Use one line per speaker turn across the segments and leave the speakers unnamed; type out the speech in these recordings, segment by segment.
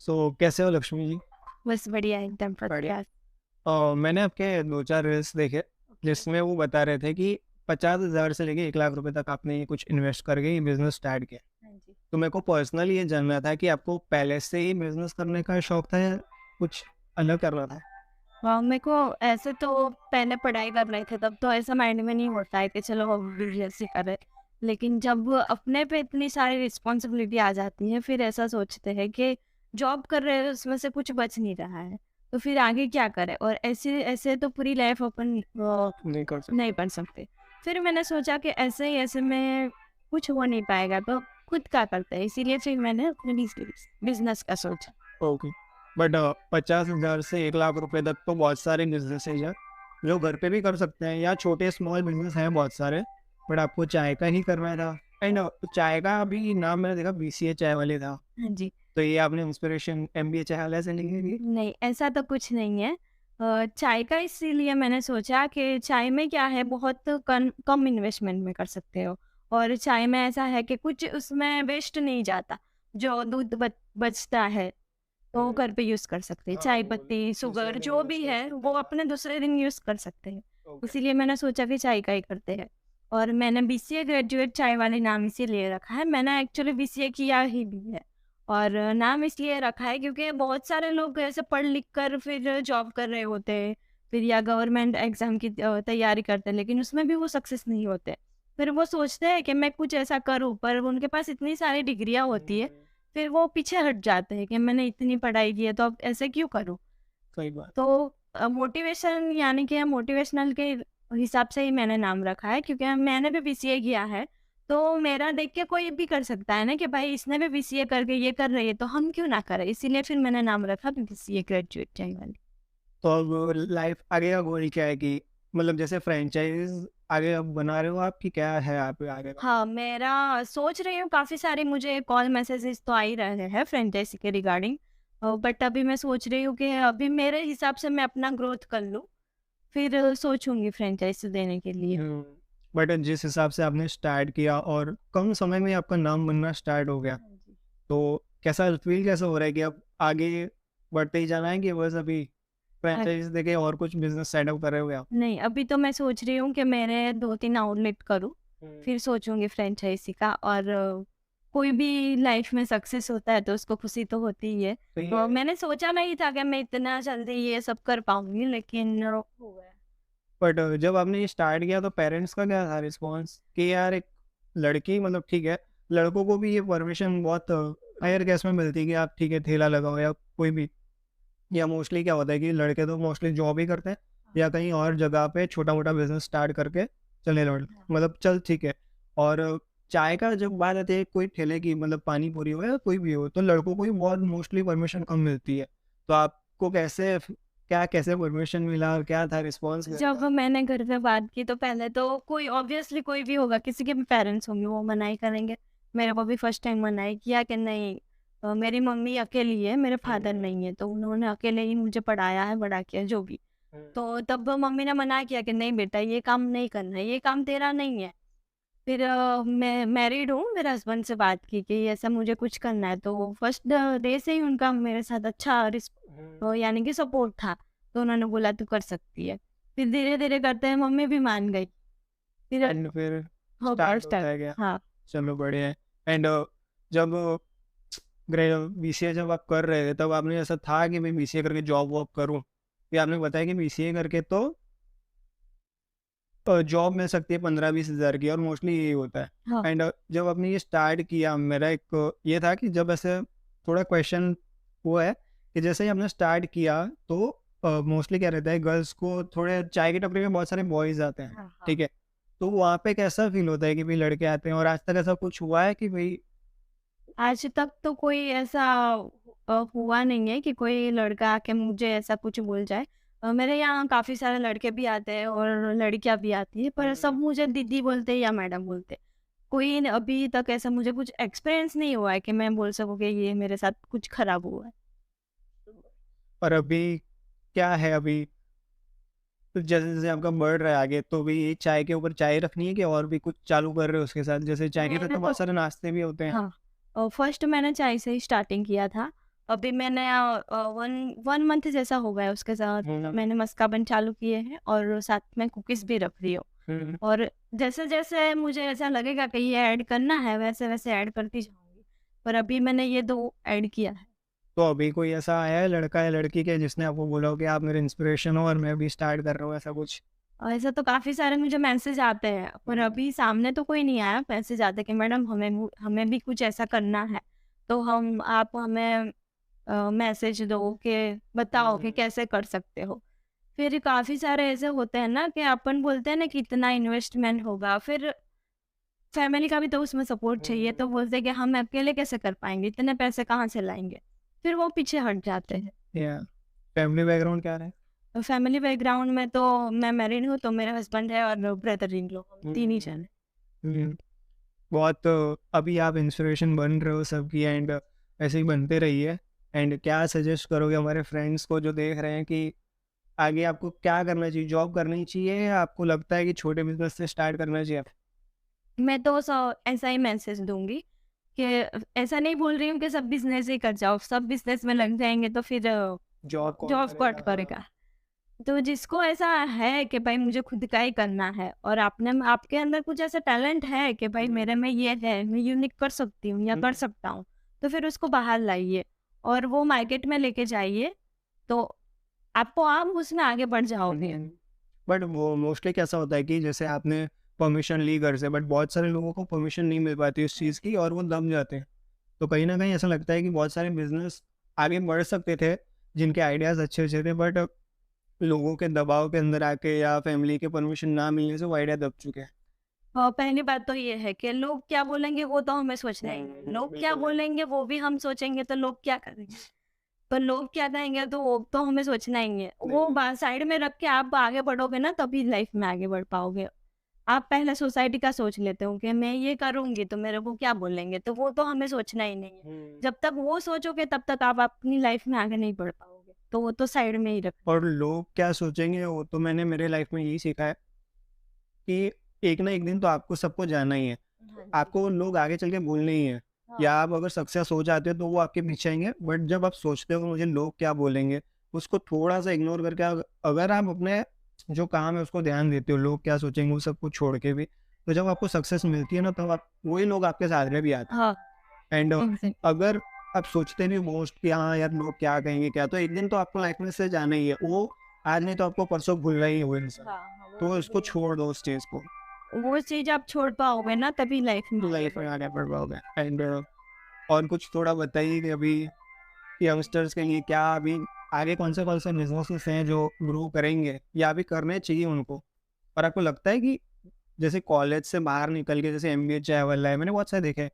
कैसे हो लक्ष्मी जी?
बस बढ़िया एकदम फर्स्ट
बढ़िया।
क्लास।
मैंने आपके 2-4 रील्स देखे,
ओके।
जिसमें वो बता रहे थे कि 50,000 से लेके 1 लाख रुपए तक आपने ये कुछ इन्वेस्ट करके ये बिज़नेस स्टार्ट किया।
हाँ जी।
तो मेरे को पर्सनली ये जानना था कि आपको पहले से ही बिज़नेस करने का शौक था या कुछ अलग करना था?
मेरे को ऐसे तो पहले पढ़ाई कर रहे थे तब तो ऐसा माइंड में नहीं होता है कि चलो अब बिजनेस ही करें। लेकिन जब अपने पे इतनी सारी रिस्पॉन्सिबिलिटी आ जाती है फिर ऐसा सोचते हैं कि जॉब कर रहे हैं उसमें से कुछ बच नहीं रहा है, तो फिर आगे क्या करें। और ऐसे ऐसे तो पूरी लाइफ अपन
नहीं कर
नहीं
सकते।
पढ़ सकते। फिर मैंने सोचा कि ऐसे ही ऐसे में कुछ हो नहीं पाएगा तो खुद का करते हैं, इसीलिए फिर मैंने अपने बिजनेस का सोचा।
ओके। बट 50,000 से 1 लाख रुपए तक तो बहुत सारे बिज़नेसेज़ हैं, जो घर पे भी कर सकते हैं या छोटे स्मॉल बिज़नेस हैं बहुत सारे। बट आपको चाय का ही करना था। एंड चाय का भी नाम मैंने देखा बीसीए चाय वाले था।
हाँ जी।
तो ये आपने इंस्पिरेशन एमबीए चाय वाले से ली थी?
नहीं, ऐसा तो कुछ नहीं है। चाय का इसीलिए मैंने सोचा कि चाय में क्या है, बहुत कम इन्वेस्टमेंट में कर सकते हो। और चाय में ऐसा है कि कुछ उसमें वेस्ट नहीं जाता। जो दूध बचता है तो वो घर पे यूज़ कर सकते हैं।
हाँ,
चाय
वो
पत्ती,
दूसरे
शुगर
दिन
जो
यूज़
भी
कर
है
सकते
वो
हैं।
अपने दूसरे दिन यूज़ कर सकते हैं।
ओके।
इसीलिए मैंने सोचा कि चाय का ही करते हैं। और मैंने बीसीए ग्रेजुएट चाय वाले नाम इसीलिए रखा है। मैंने एक्चुअली बीसीए किया ही भी है। और नाम इसलिए रखा है क्योंकि बहुत सारे लोग ऐसे पढ़ लिख कर फिर जॉब कर रहे होते हैं, फिर या गवर्नमेंट एग्जाम की तैयारी करते हैं, लेकिन उसमें भी वो सक्सेस नहीं होते। फिर वो सोचते हैं कि मैं कुछ ऐसा करूँ, पर उनके पास इतनी सारी डिग्रियां होती है, फिर वो पीछे हट जाते हैं कि मैंने इतनी पढ़ाई की है तो अब ऐसे क्यों करूँ।
सही बात।
तो मोटिवेशन यानी कि मोटिवेशनल के हिसाब से ही मैंने नाम रखा है, क्योंकि मैंने भी बीसीए किया है। तो मेरा देख के कोई भी कर सकता है ना कि भाई इसने भी बीसीए करके ये कर रही है तो हम क्यों ना करें, इसीलिए फिर मैंने नाम रखा बीसीए ग्रेजुएट चाय वाली।
तो अब लाइफ आगे का गोल क्या है कि मतलब जैसे फ्रेंचाइज आगे अब बना रहे हो आप कि क्या है आप आगे का?
हाँ, मेरा सोच रही हूँ, काफ़ी सारे मुझे कॉल मैसेजेस तो आ ही रहे हैं फ्रेंचाइजी के रिगार्डिंग। बट अभी मैं सोच रही हूँ कि अभी मेरे हिसाब से मैं अपना ग्रोथ कर लूँ, फिर सोचूंगी फ्रेंचाइजी देने के लिए।
बट जिस हिसाब से आपने स्टार्ट किया और कम समय में आपका नाम बनना स्टार्ट हो गया,
हाँ जी।
तो कैसा फील कैसा हो रहा है कि अब आगे बढ़ते ही जाना है कि बस अभी
हाँ,
फ्रेंचाइज देके और कुछ बिजनेस सेटअप कर रहे हो आप?
नहीं, अभी तो मैं सोच रही हूँ कि मैंने 2-3 आउटलेट करूँ, फिर सोचूँगी फ्रेंचाइज़ी का। और कोई भी लाइफ में सक्सेस होता है तो उसको खुशी तो होती ही है।
तो
तो
ये
मैंने सोचा नहीं था कि मैं इतना जल्दी ये सब कर पाऊँगी, लेकिन हो गया।
बट जब आपने ये स्टार्ट किया तो पेरेंट्स का क्या था रिस्पॉन्स कि यार एक लड़की मतलब ठीक है, लड़कों को भी ये परमिशन बहुत हायर केस में मिलती है कि आप ठीक है ठेला लगाओ या कोई भी, या मोस्टली क्या होता है कि लड़के तो मोस्टली जॉब ही करते हैं या कहीं और जगह पे छोटा मोटा बिजनेस स्टार्ट करके चले लौट
हाँ।
मतलब चल ठीक है। और चाय का जब बात आती है कोई ठेले की मतलब पानी पूरी हो या कोई भी हो तो लड़कों को ही बहुत मोस्टली परमिशन कम मिलती है। तो आपको कैसे क्या कैसे परमिशन मिला और क्या था रिस्पॉन्स घर
जब
का?
मैंने घर पे बात की तो पहले तो कोई ऑब्वियसली कोई भी होगा, किसी के भी पेरेंट्स होंगे वो मनाही करेंगे। मेरे को भी फर्स्ट टाइम मनाही किया कि नहीं, मेरी मम्मी अकेली है, मेरे फादर नहीं है, तो उन्होंने अकेले ही मुझे पढ़ाया है, बड़ा किया जो भी। तो तब मम्मी ने मना किया कि नहीं बेटा ये काम नहीं करना है, ये काम तेरा नहीं है। फिर मैं मैरिड हूँ, मेरे हस्बैंड से बात की कि ऐसा मुझे कुछ करना है, तो फर्स्ट डे से ही उनका मेरे साथ अच्छा यानी कि सपोर्ट था। तो उन्होंने बोला तू कर सकती है। फिर धीरे-धीरे करते हैं मम्मी भी मान गई। फिर
एंड फिर
हो गया
स्टार्ट
स्टार्ट।
होता है क्या?
हाँ।
चलो बढ़िया है। एंड जब ग्रे बीसीए जब आप कर रहे थे तब आपने ऐसा था कि मैं बीसीए करके जॉब वॉब करूँ? फिर आपने बताया कि बीसीए करके तो जॉब मिल सकती है 15-20 हज़ार की और मोस्टली यही होता है।
हाँ।
एंड जब आपने ये स्टार्ट किया मेरा एक ये था कि जब ऐसे थोड़ा क्वेश्चन वो है कि जैसे ही हमने स्टार्ट किया तो मोस्टली क्या रहता है गर्ल्स को थोड़े चाय की टपरी में बहुत सारे बॉयज़ आते हैं,
हाँ, हाँ।
ठीक है? तो वहाँ पे कैसा फ़ील होता है कि भाई लड़के आते हैं और आज तक ऐसा कुछ हुआ है कि भाई
आज तक तो कोई ऐसा हुआ नहीं है कि कोई लड़का आके मुझे ऐसा कुछ बोल जाए। मेरे यहाँ काफ़ी सारे लड़के भी आते हैं और लड़कियाँ भी आती हैं, पर सब मुझे दीदी बोलते हैं या मैडम बोलते हैं। अभी तक ऐसा मुझे कुछ एक्सपीरियंस नहीं हुआ है कि मैं बोल सकूँ कि ये मेरे साथ कुछ खराब हुआ है।
और अभी क्या है अभी? तो जैसे-जैसे आपका बढ़ रहा है आगे तो भी ये चाय के ऊपर चाय रखनी है कि और भी कुछ चालू कर रहे हो उसके साथ? जैसे चाय के साथ
मैंने
तो
तो
बहुत सारे नाश्ते भी होते हैं।
हाँ, फर्स्ट मैंने चाय से ही स्टार्टिंग किया था। अभी मैंने 1 मंथ जैसा हो गया है उसके साथ, मैंने मस्काबन चालू किए हैं और साथ में कुकीज़ भी रख रही हूँ। और जैसे-जैसे मुझे ऐसा लगेगा कि ये ऐड करना है, वैसे-वैसे ऐड करती जाऊँगी। पर अभी मैंने ये 2 ऐड किया है।
तो अभी कोई ऐसा आया है लड़का या लड़की के जिसने आपको बोला हो कि आप मेरे इंस्पिरेशन हो और मैं भी स्टार्ट कर रहा हूँ ऐसा कुछ?
ऐसा तो काफ़ी सारे मुझे मैसेज आते हैं, पर अभी सामने तो कोई नहीं आया। मैसेज आते कि मैडम हमें भी कुछ ऐसा करना है, तो आप हमें मैसेज दो कि बताओ कि कैसे कर सकते हो। फिर काफ़ी सारे ऐसे होते हैं ना कि अपन बोलते हैं ना कि इतना इन्वेस्टमेंट होगा, फिर फैमिली का भी तो उसमें सपोर्ट चाहिए, तो बोलते हैं कि हम अकेले कैसे कर पाएँगे, इतने पैसे कहाँ से लाएँगे? फिर वो पीछे हट जाते हैं।
या फैमिली बैकग्राउंड क्या रहा है?
फैमिली बैकग्राउंड में तो मैं मैरिड हूँ, तो मेरे हस्बैंड है और ब्रदर इन लॉ, हम 3 ही जन हैं।
हम्म, बहुत अभी आप इंस्पिरेशन बन रहे हो सबकी एंड ऐसे ही बनते रहिए। एंड क्या सजेस्ट करोगे हमारे फ्रेंड्स को जो देख रहे हैं कि आगे आपको क्या करना चाहिए? जॉब करनी चाहिए या आपको लगता है कि छोटे बिजनेस से स्टार्ट करना चाहिए?
मैं तो ऐसा ही मैसेज दूँगी कि ऐसा नहीं बोल रही हूँ कि सब बिज़नेस ही कर जाओ, सब बिज़नेस में लग जाएँगे तो फिर
जॉब कौन
जॉब कौन
करेगा?
करेगा? तो जिसको ऐसा है कि भाई मुझे खुद का ही करना है और आपके अंदर कुछ ऐसा टैलेंट है कि भाई मेरे में ये है, मैं यूनिक कर सकती हूँ या कर सकता हूँ, तो फिर उसको बाहर लाइए और वो मार्केट में लेके जाइए, तो आपको आप उसमें आगे बढ़ जाओगे।
बट वो मोस्टली कैसा होता है कि जैसे आपने परमिशन ली घर से, बट बहुत सारे लोगों को परमिशन नहीं मिल पाती उस चीज़ की और वो दब जाते हैं। तो कहीं ना कहीं ऐसा लगता है कि बहुत सारे बिजनेस आगे बढ़ सकते थे जिनके आइडियाज़ अच्छे अच्छे थे, बट लोगों के दबाव के अंदर आके या फैमिली के परमिशन ना मिलने से वो आइडिया दब चुके हैं।
पहली बात तो ये है कि लोग क्या बोलेंगे वो तो हमें सोचना ही है। लोग क्या
बिल्कुल।
बोलेंगे वो भी हम सोचेंगे तो लोग क्या करेंगे? तो लोग क्या कहेंगे तो वो तो हमें सोचना ही है। वो
नहीं।
बात साइड में रख के आप आगे बढ़ोगे ना तभी लाइफ में आगे बढ़ पाओगे। आप पहले सोसाइटी का सोच लेते हो कि मैं ये करूँगी तो मेरे को क्या बोलेंगे? तो वो तो हमें सोचना ही नहीं है। जब तक वो सोचोगे तब तक आप अपनी लाइफ में आगे नहीं बढ़ पाओगे। तो वो तो साइड में ही रख।
और लोग क्या सोचेंगे वो तो मैंने मेरे लाइफ में यही सीखा है कि एक ना एक दिन तो आपको सबको जाना ही है।
हाँ जी।
आपको लोग आगे चल के भूलने ही है। या
हाँ।
आप अगर सक्सेस हो जाते हो तो वो आपके पीछे आएंगे, बट जब आप सोचते हो मुझे लोग क्या बोलेंगे, उसको थोड़ा सा इग्नोर करके अगर आप अपने जो काम है उसको ध्यान देते हो, लोग क्या सोचेंगे वो सब कुछ छोड़ के भी, तो जब आपको सक्सेस मिलती है ना तब आप वही लोग आपके साथ में भी आते
हाँ,
हैं। And
exactly.
अगर आप सोचते नहीं मोस्ट कि हाँ यार लोग क्या कहेंगे क्या, तो एक दिन तो आपको लाइफ में से जाना ही है वो। आज नहीं तो आपको परसों भूलना ही है वो इंसान।
हाँ, हाँ, वो
तो
तो
इसको
है।
छोड़ दो उस चीज़ को।
वो चीज़ आप छोड़ पाओगे ना तभी लाइफ में आगे
लाइफ में
बढ़
आगे बढ़
पाओगे।
पाओगे। एंड और कुछ थोड़ा बताइए कि अभी यंगस्टर्स के लिए क्या अभी आगे कौन से बिजनेसेस हैं जो ग्रो करेंगे या अभी करने चाहिए उनको? और आपको लगता है कि जैसे कॉलेज से बाहर निकल के जैसे एमबीए चाय वाला है, मैंने बहुत सारे देखे हैं,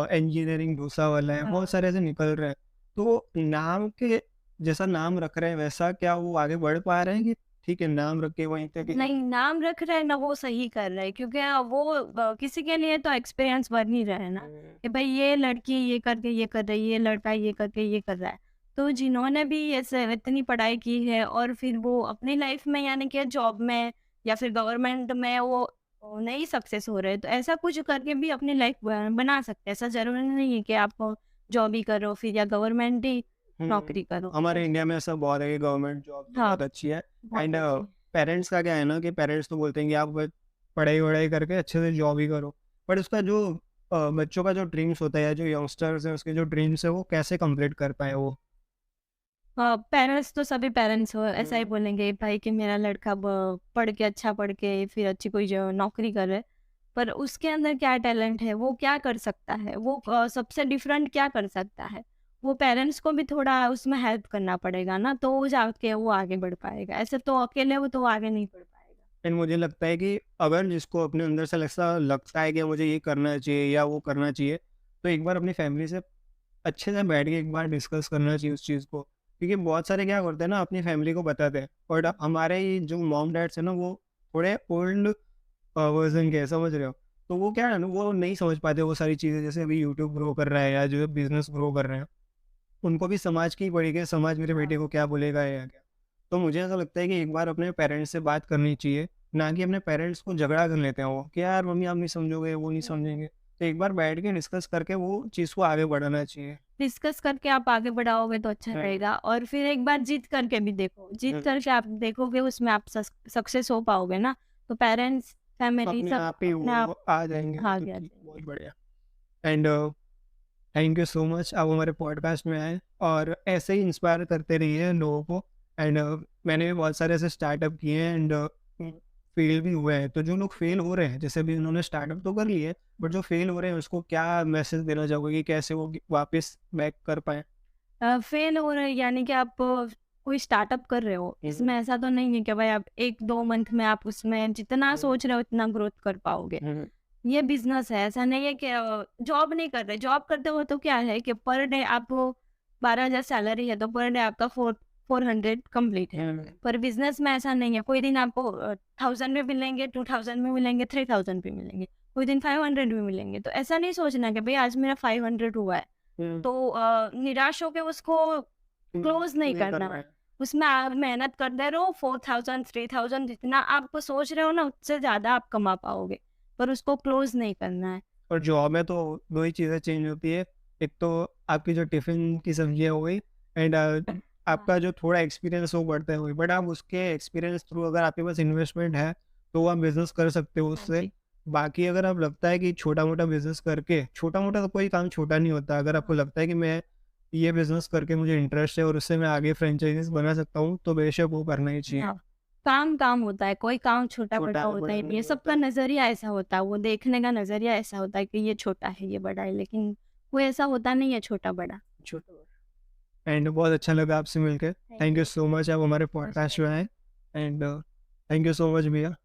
इंजीनियरिंग डोसा वाला है, बहुत
हाँ।
सारे ऐसे निकल रहे हैं। तो नाम के जैसा नाम रख रहे हैं वैसा क्या वो आगे बढ़ पा रहे हैं कि ठीक है नाम रख के वहीं तक ही?
नहीं, नाम रख रहे हैं ना वो सही कर रहे हैं क्योंकि वो किसी के लिए तो एक्सपीरियंस बन ही रहा है ना कि भाई ये लड़की ये करके ये कर रही है, ये लड़का ये करके ये कर रहा है। तो जिन्होंने भी ऐसे इतनी पढ़ाई की है और फिर वो अपनी लाइफ में यानी कि जॉब में या फिर गवर्नमेंट में वो नहीं सक्सेस हो रहे, तो ऐसा कुछ करके भी अपनी लाइफ बना सकते हैं। ऐसा ज़रूरी नहीं है कि आप जॉब ही करो फिर या गवर्नमेंट ही
हम्म,
नौकरी करो।
हमारे इंडिया में ऐसा बहुत है कि गवर्नमेंट जॉब तो
हाँ,
बहुत अच्छी है।
बहुत
एंड
अच्छी।
पेरेंट्स का क्या है ना कि पेरेंट्स तो बोलते हैं कि आप बस पढ़ाई वढ़ाई करके अच्छे से जॉब ही करो, बट उसका जो बच्चों का जो ड्रीम्स होता है या जो यंगस्टर्स है उसके जो ड्रीम्स है वो कैसे कंप्लीट कर पाए वो?
हाँ, पेरेंट्स तो सभी पेरेंट्स हो ऐसा ही बोलेंगे भाई कि मेरा लड़का पढ़ के अच्छा पढ़ के फिर अच्छी कोई जो नौकरी करे, पर उसके अंदर क्या टैलेंट है, वो क्या कर सकता है, वो सबसे डिफरेंट क्या कर सकता है, वो पेरेंट्स को भी थोड़ा उसमें हेल्प करना पड़ेगा ना, तो वो जाके वो आगे बढ़ पाएगा। ऐसे तो अकेले वो तो आगे नहीं बढ़ पाएगा।
एंड मुझे लगता है कि अगर जिसको अपने अंदर से ऐसा लगता है कि मुझे ये करना चाहिए या वो करना चाहिए, तो एक बार अपनी फैमिली से अच्छे से बैठ के एक बार डिस्कस करना चाहिए उस चीज़ को। क्योंकि बहुत सारे क्या करते हैं ना अपनी फैमिली को बताते हैं, बट हमारे ये जो मॉम डैड्स हैं ना वो थोड़े ओल्ड वर्जन के हैं, समझ रहे हो? तो वो क्या है ना वो नहीं समझ पाते वो सारी चीज़ें, जैसे अभी यूट्यूब ग्रो कर रहा है या जो बिजनेस ग्रो कर रहे हैं, उनको भी समाज की पड़ी कि समाज मेरे बेटे को क्या बोलेगा या क्या। तो मुझे ऐसा लगता है कि एक बार अपने पेरेंट्स से बात करनी चाहिए, ना कि अपने पेरेंट्स को झगड़ा कर लेते हैं वो कि यार मम्मी आप नहीं समझोगे वो नहीं समझेंगे। तो एक बार बैठ के डिस्कस करके वो चीज़ को आगे बढ़ाना चाहिए।
डिस्कस करके आप आगे बढ़ाओगे तो अच्छा रहेगा, और फिर एक बार जीत करके भी देखो, जीत करके आप देखोगे उसमें आप सक्सेस हो पाओगे ना, तो पेरेंट्स, फैमिली
अपने
सब
आप ही
अपने आप
वो आ जाएँगे, तो
आगे आ
ठीक,
जाएंगे।
बहुत बढ़िया। And thank you so much, आप हमारे पॉडकास्ट में आए और ऐसे ही इंस्पायर करते रहिए लोगों को। एंड मैंने भी बहुत सारे ऐसे स्टार्टअप किए हैं एंड फेल भी हुए हैं। तो जो लोग फेल हो रहे हैं, जैसे अभी उन्होंने स्टार्टअप तो कर लिए, बट जो फेल हो रहे हैं उसको क्या मैसेज देना चाहोगे कि कैसे वो वापस बैक कर पाएँ?
फेल हो रहे यानी कि आप कोई स्टार्टअप कर रहे हो, इसमें ऐसा तो नहीं है कि भाई आप 1-2 मंथ में आप उसमें जितना सोच रहे हो उतना ग्रोथ कर पाओगे। ये बिज़नेस है, ऐसा नहीं है कि जॉब नहीं कर रहे। जॉब करते हो तो क्या है कि पर डे आपको 12,000 सैलरी है, तो पर डे आपका 400 कंप्लीट है। पर बिज़नेस में ऐसा नहीं है, कोई दिन आपको 1000 में मिलेंगे, 2000 में मिलेंगे, 3000 पे मिलेंगे, कोई दिन 500 में मिलेंगे। तो ऐसा नहीं सोचना कि भई आज मेरा 500 हुआ है, तो निराश होके उसको क्लोज़ नहीं करना। उसमें आप मेहनत करते रहो, 4000 3000 जितना आप सोच रहे हो ना, उससे ज़्यादा आप कमा पाओगे। पर उसको क्लोज़ नहीं करना है।
और जॉब में तो 2 ही चीज़ें चेंज होती है। एक तो आपकी जो टिफ़िन की सब्जियाँ हो गई एंड
हाँ।
आपका जो थोड़ा एक्सपीरियंस वो बढ़ता है वही। बट आप उसके एक्सपीरियंस थ्रू अगर आपके पास इन्वेस्टमेंट है, तो आप बिज़नेस कर सकते हो
हाँ
उससे।
जी।
बाकी अगर आप लगता है कि छोटा-मोटा बिज़नेस करके छोटा-मोटा तो कोई काम छोटा नहीं होता। अगर आपको
हाँ।
लगता है कि मैं ये बिज़नेस करके मुझे इंटरेस्ट है और उससे मैं आगे फ्रैंचाइज़ीज़ बना सकता हूँ, तो बेशक वो करना ही चाहिए।
हाँ। काम काम होता है, कोई काम छोटा-बड़ा होता
छोटा-बड़ा
ही नहीं है।
नहीं होता
सबका
है।
नज़रिया ऐसा होता है, वो देखने का नज़रिया ऐसा होता है कि ये छोटा है, ये बड़ा है, लेकिन कोई ऐसा होता नहीं है छोटा-बड़ा।
छोटा एंड बहुत अच्छा लगा आपसे मिलके।
Thank
thank you
you.
So much, आप हमारे
मुझे
पॉडकास्ट में आए and thank you so much भैया।